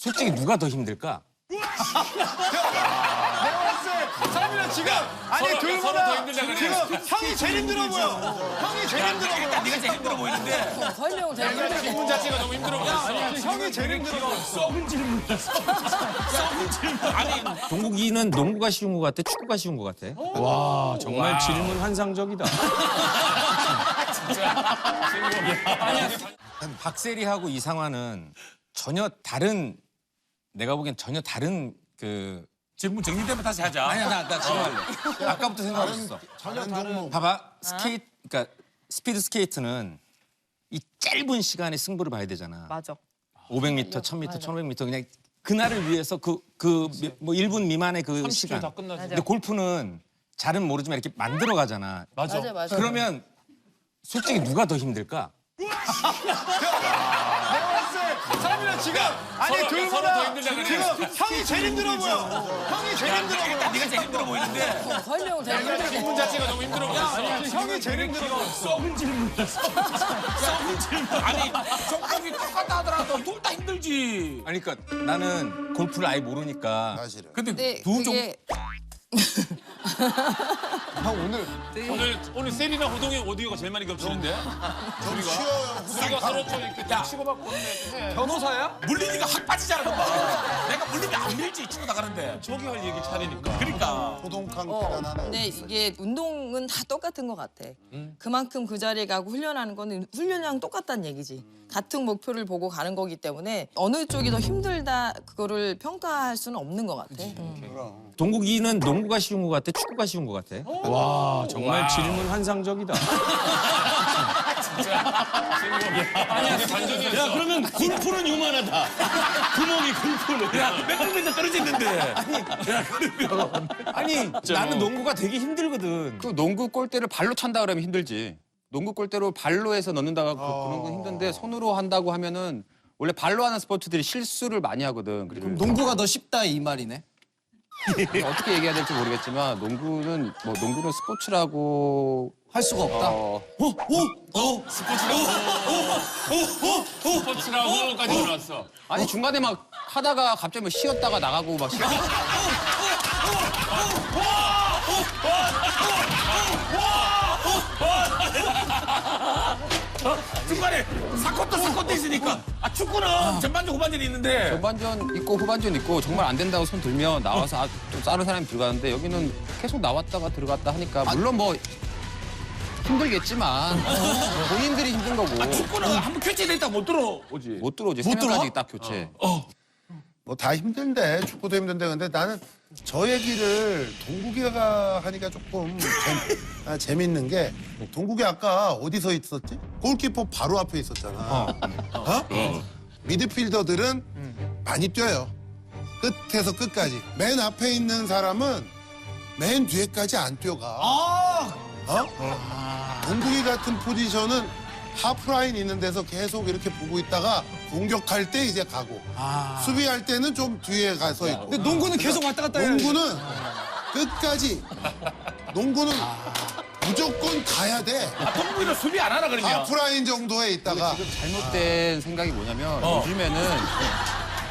솔직히 누가 더 힘들까? 내가 봤을 때 사람이랑 지금 아니 둘보다 지금 형이 제일 힘들어 보여. 형이 제일 힘들어 보여. 네가 제일 힘들어 보이는데 설명 제일 힘들어. 질문 자체가 너무 힘들어 보였어. 형이 제일 힘들어 보여. 썩은 질문이야. 썩은 질문. 아니 동국이는 농구가 쉬운 것 같아? 축구가 쉬운 것 같아? 와, 정말 질문 환상적이다. 아니야. 박세리하고 이상화는 전혀 다른, 내가 보기엔 전혀 다른 그 질문 정리되면 다시 하자. 아니야, 나 지금 할래. 아까부터 생각했어. 전혀 다른 봐봐, 그러니까 스피드 스케이트는 이 짧은 시간에 승부를 봐야 되잖아. 맞아. 500m, 1000m, 1500m 그냥 그날을 위해서 뭐 1분 미만의 그 시간. 다 끝나지. 근데 골프는 잘은 모르지만 이렇게 만들어 가잖아. 맞아. 그러면 솔직히 누가 더 힘들까? 내가 봤을 때 사람이랑 지금 아니 서로 더 둘보다 힘들다 그래. 지금 형이 제일 힘들어 보여. 형이 제일 힘들어 보여. 네가 제일 힘들어 보이는데 설명 제일 힘들어. 질문 자체가 너무 힘들어 보였어. 형이 제일 힘들어 보여. 썩은 질문이야. 썩은 질문. 아니 종목이 똑같다 하더라도 둘 다 힘들지. 아니 그러니까 나는 골프를 아예 모르니까. 사실은. 근데 근데 두 종. 그게 오늘 세리나 호동이 오디오가 제일 많이 겹치는데? 좀 쉬어요. 우리가 서로 좀 이렇게 치고받고 해. 변호사야? 물리니까 확 빠지잖아, 금방. 내가 물리면 안 밀지, 치고 나가는데. 저기 할 얘기 차리니까. 그러니까. 호동강 대단하네. 근데 이게 운동은 다 똑같은 것 같아. 그만큼 그 자리에 가고 훈련하는 거는 훈련이랑 똑같다는 얘기지. 같은 목표를 보고 가는 거기 때문에 어느 쪽이 더 힘들다 그거를 평가할 수는 없는 것 같아. 동국이는 농구가 쉬운 것 같아? 축구가 쉬운 것 같아? 와, 정말 질문 환상적이다. 아니야, 반전이었어. 야, 그러면 골프는 요만하다. 구멍이 골프는. 야, 몇 미터 떨어져 있는데. 아니, 나는 농구가 되게 힘들거든. 그 농구 골대를 발로 찬다 그러면 힘들지. 농구 골대로 발로 해서 넣는다가 그런 건 힘든데 손으로 한다고 하면은 원래 발로 하는 스포츠들이 실수를 많이 하거든. 그리고 농구가 더 쉽다 이 말이네. 어떻게 얘기해야 될지 모르겠지만 농구는 스포츠라고 할 수가 없다. 스포츠라고까지 올라왔어. 아니 중간에 막 하다가 갑자기 뭐 쉬었다가 나가고 막 중간에 사건도 있으니까. 아, 축구는 전반전, 후반전이 있는데. 전반전 있고 후반전 있고 정말 안 된다고 손 들면 나와서 좀 다른 사람이 들어가는데 여기는 계속 나왔다가 들어갔다 하니까 물론 뭐 힘들겠지만 본인들이 힘든 거고 축구는 한번 교체돼 있다 못 들어오지. 못 들어오지. 3명까지 딱 교체. 뭐 다 힘든데 축구도 힘든데 근데 나는 저 얘기를 동국이가 하니까 조금 재밌는 게 동국이 아까 어디서 있었지? 골키퍼 바로 앞에 있었잖아. 미드필더들은 많이 뛰어요. 끝에서 끝까지. 맨 앞에 있는 사람은 맨 뒤에까지 안 뛰어가. 동국이 같은 포지션은 하프라인 있는 데서 계속 이렇게 보고 있다가 공격할 때 이제 가고 수비할 때는 좀 뒤에 가서 있고. 근데 농구는 계속 왔다 갔다 해야 돼. 농구는 끝까지 농구는 무조건 가야 돼. 아, 동국이는 수비 안 하나 그러냐? 하프라인 정도에 있다가 잘못된 생각이 뭐냐면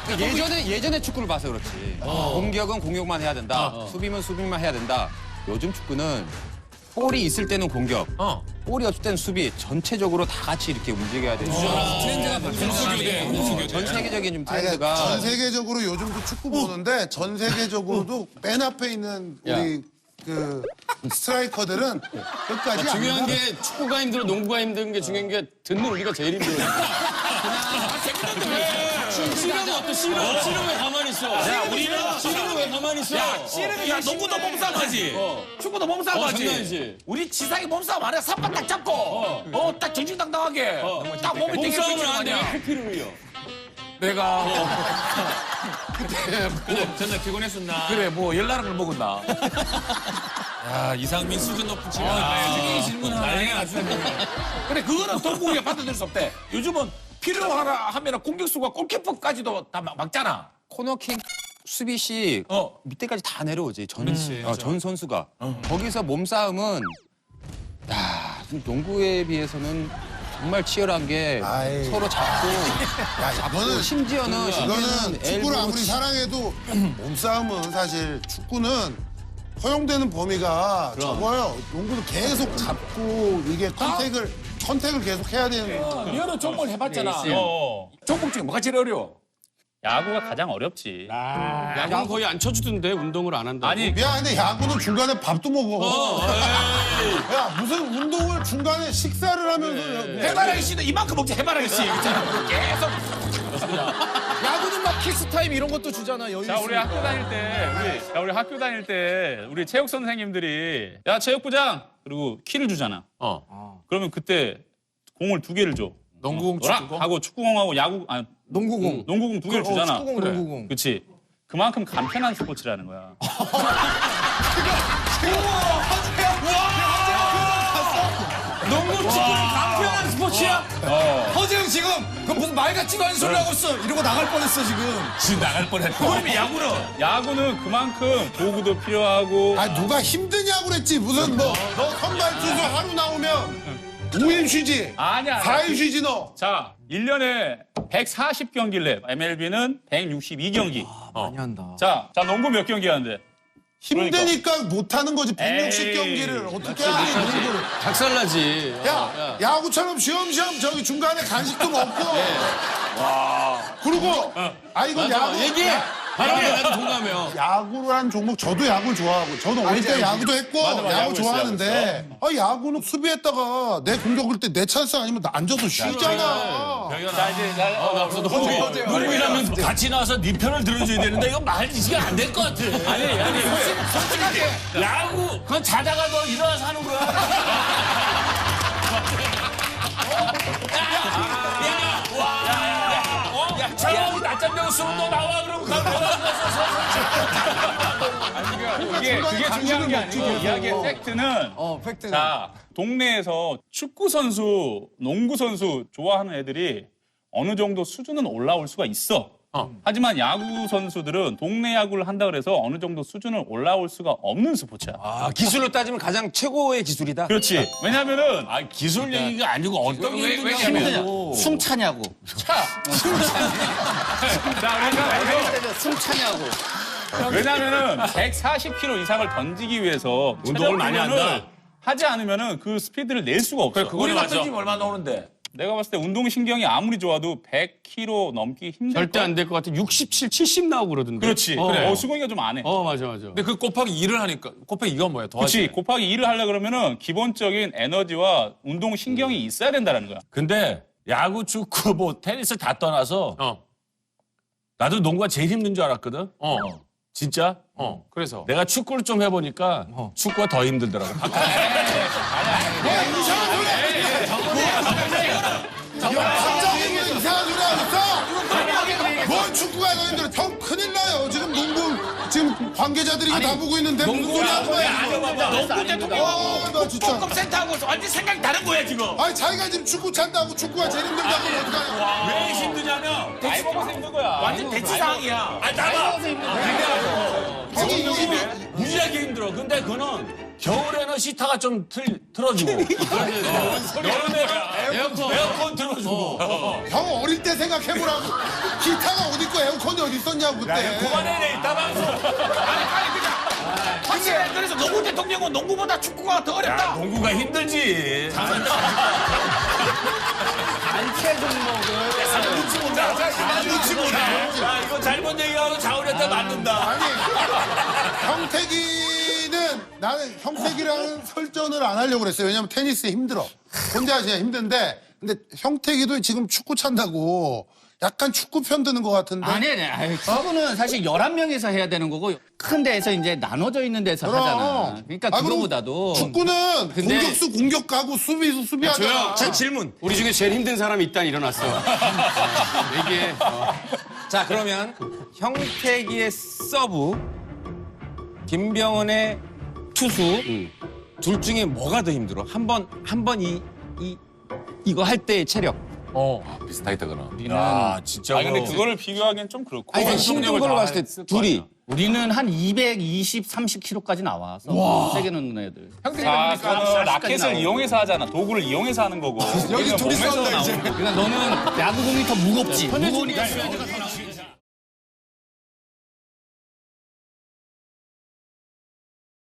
요즘에는 예전에 축구를 봐서 그렇지. 공격은 공격만 해야 된다. 수비면 수비만 해야 된다. 요즘 축구는 볼이 있을 때는 공격, 볼이 없을 때는 수비. 전체적으로 다 같이 이렇게 움직여야 되는 트렌드가 바뀌었네. 전 세계적인 좀 아니, 트렌드가 전 세계적으로 요즘도 축구 보는데 전 세계적으로도 맨 앞에 있는 우리 그 스트라이커들은 끝까지 안 중요한 가. 게 축구가 힘들어 농구가 힘든 게 중요한 게 듣는 우리가 제일 힘들어. 씨름은 어때? 씨름 왜 가만히 있어? 야, 우리는 씨름은 왜 가만히 있어? 야, 농구도 몸싸움 하지. 축구도 몸싸움 하지. 장난이지. 우리 지상이 몸싸움 안 해. 삼바 딱 잡고, 딱 정신당당하게. 딱 몸이 되게 몸싸움을 펼치는 거 하는데 왜 아니야. 커피를 흘려? 내가 전날 피곤했었나? 그래 뭐 열나는 걸 먹었나. 야, 이상민 수준 높은 질문. 특이 질문 하나. 난리가 났네. 그래 그거는 동국이가 받아들일 수 없대. 요즘은 필요하라 하면 공격수가 골키퍼까지도 다 막잖아. 코너킥 수비시 밑에까지 다 내려오지. 전 선수가. 거기서 몸싸움은 야, 농구에 비해서는 정말 치열한 게 아이. 서로 잡고 야, 이거는 심지어는 이거는 축구를 아무리 치- 사랑해도 몸싸움은 사실 축구는 허용되는 범위가 적어요. 농구는 계속 잡고 이게 컨택을 계속 해야 되는 거예요. 여러 종목을 해봤잖아. 네, 종목 중에 뭐가 제일 어려워? 야구가 가장 어렵지. 야구는 거의 안 쳐주던데 운동을 안 한다. 아니 미안한데 야구는 중간에 밥도 먹어. 야 무슨 운동을 중간에 식사를 하면서 해바라기 씨도 이만큼 먹지 해바라기 씨 있잖아. 계속 야구는 막 키스 타임 이런 것도 주잖아. 여유 자 우리 있으니까. 학교 다닐 때 우리 학교 다닐 때 우리 체육 선생님들이 야 체육부장 그리고 키를 주잖아. 그러면 그때 공을 2개를 줘. 농구공, 너랑 축구공. 하고 축구공하고 야구 농구공. 농구공 2개를 주잖아. 축구공, 농구공. 그렇지. 그만큼 간편한 스포츠라는 거야. 농구 축구는 간편한 스포츠야? 허재영 지금 그 무슨 말 같지도 않은 소리 하고 있어. 이러고 나갈 뻔했어 지금. 지금 나갈 뻔했고. 그러면 야구는 야구는 그만큼 도구도 필요하고 아 누가 힘드냐고 그랬지. 무슨 뭐 너 선발 투수 하루 나오면 5일 쉬지. 아니야. 4일 쉬지 너. 자, 1년에 140경기를 내. MLB는 162경기. 많이 한다. 자, 농구 몇 경기 하는데? 힘드니까 못하는 거지. 에이. 160경기를 어떻게 하니 농구를. 작살나지. 야, 야구처럼 쉬엄쉬엄 저기 중간에 간식도 먹고. 그리고, 이건 야구. 얘기해. 바로 나도 동감해요. 야구란 종목, 저도 야구를 좋아하고, 저는 어릴 때 야구도 했고, 야구 야구 좋아하는데, 야구는 수비했다가 내 공격을 때 내 찬스 아니면 나 앉아서 쉬잖아. 자, 이제 농구이라면 같이 나와서 네 편을 들어줘야 되는데 이거 말이지가 안 될 것 같아. 아니. 솔직하게. 야구, 그건 자다가 너 일어나서 하는 거야. 야, 낮잠 자고 쓰면 너 나와 그러면 그게 중요한 게 아니고 이야기의 팩트는 팩트는. 자, 동네에서 축구 선수, 농구 선수 좋아하는 애들이 어느 정도 수준은 올라올 수가 있어. 하지만 야구 선수들은 동네 야구를 한다 그래서 어느 정도 수준을 올라올 수가 없는 스포츠야. 기술로 따지면 가장 최고의 기술이다. 그렇지. 왜냐면은 기술 얘기가 아니고 어떤 게 왜 힘드냐고. 숨 차냐고. 자, 그러니까 숨차냐고. 왜냐면은 140km 이상을 던지기 위해서 운동을 많이 체력 훈련을 한다. 하지 않으면은 그 스피드를 낼 수가 없어. 우리 같은 팀 얼마 나오는데? 내가 봤을 때 운동신경이 아무리 좋아도 100km 넘기 힘들 절대 거야. 안 될 것 같아. 67, 70 나오고 그러던데. 그렇지. 그래. 수근이가 좀 안 해. 맞아. 근데 그 곱하기 2를 하니까 곱하기 2가 뭐야? 그렇지. 곱하기 2를 하려 그러면은 기본적인 에너지와 운동신경이 있어야 된다는 거야. 근데 야구, 축구, 뭐 테니스 다 떠나서 나도 농구가 제일 힘든 줄 알았거든. 진짜? 그래서 내가 축구를 좀 해보니까 축구가 더 힘들더라고. 갑자기 왜 이상한 소리 하고 있어? 뭘 축구가 더 힘들어? 형 큰일 나요. 지금 농구 지금 관계자들이 다 보고 있는데 무슨 소리 하는 거야? 농구 대통령 나 진짜. 복권 센터하고 완전 생각이 다른 거야 지금. 아니 자기가 지금 축구 찬다고 축구가 제일 힘들다고 어떡하냐? 왜 힘드냐면 나이 먹어서 힘든 거야. 완전 대치 상황이야. 나봐. 형이 여기 무지하게 힘들어. 근데 그거는 겨울에는 시타가 좀 틀어주고 여름에 에어컨 틀어주고 형 어릴 때 생각해보라고. 기타가 어디 있고 에어컨이 어디 있었냐고 그때. 그만해 이따 방송. 확실히 그래서 농구 대통령은 농구보다 축구가 더 어렵다. 농구가 힘들지. 눈치 보네. 야, 이거 잘못 얘기하고 자우리한테 맞는다. 아니 형택이는 나는 형택이라는 설전을 안 하려고 그랬어요. 왜냐면 테니스 힘들어. 혼자 하시냐 힘든데 근데 형택이도 지금 축구 찬다고 약간 축구 편 드는 것 같은데. 아니, 축구는 사실 11명에서 해야 되는 거고, 큰 데에서 이제 나눠져 있는 데서 그럼. 하잖아. 그러니까 아, 그리고 그거보다도. 축구는 근데- 공격수 공격 가고 수비수 수비하잖아. 자, 질문. 우리 중에 제일 힘든 사람이 일단 일어났어. 얘기해. 자, 그러면 형태기의 서브, 김병헌의 투수 둘 중에 뭐가 더 힘들어? 한 번 이거 할 때의 체력. 비슷하겠다 그럼. 야, 진짜. 아 근데 그거를 비교하기엔 좀 그렇고. 아니, 힘든 걸로 봤을 때 둘이. 우리는 한 220, 30kg까지 나와서 세게 넣는 애들. 아, 그거는 라켓을 이용해서 하잖아. 도구를 이용해서 하는 거고. 여기 우리는 둘이 몸에서 싸운다, 이제. 나오는 거고. 그러니까 너는 야구공이 더 무겁지. 무거우니까 스피드가 더 나오지.